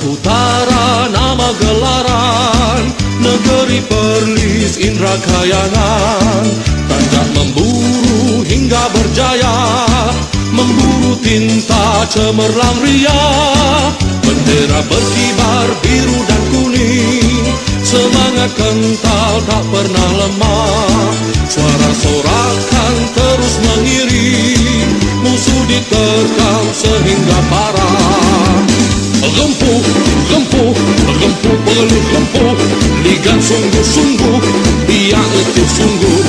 Utara nama gelaran, negeri Perlis Indra Kayangan. Tanjak memburu hingga berjaya, memburu tinta cemerlang ria. Bendera berkibar biru dan kuning, semangat kental tak pernah lemah. Suara sorakan terus mengiring, musuh diterkam sehingga parah. Gempuh, gempuh, gempuh, peluh gempuh, ligan sungguh-sungguh, dia itu sungguh.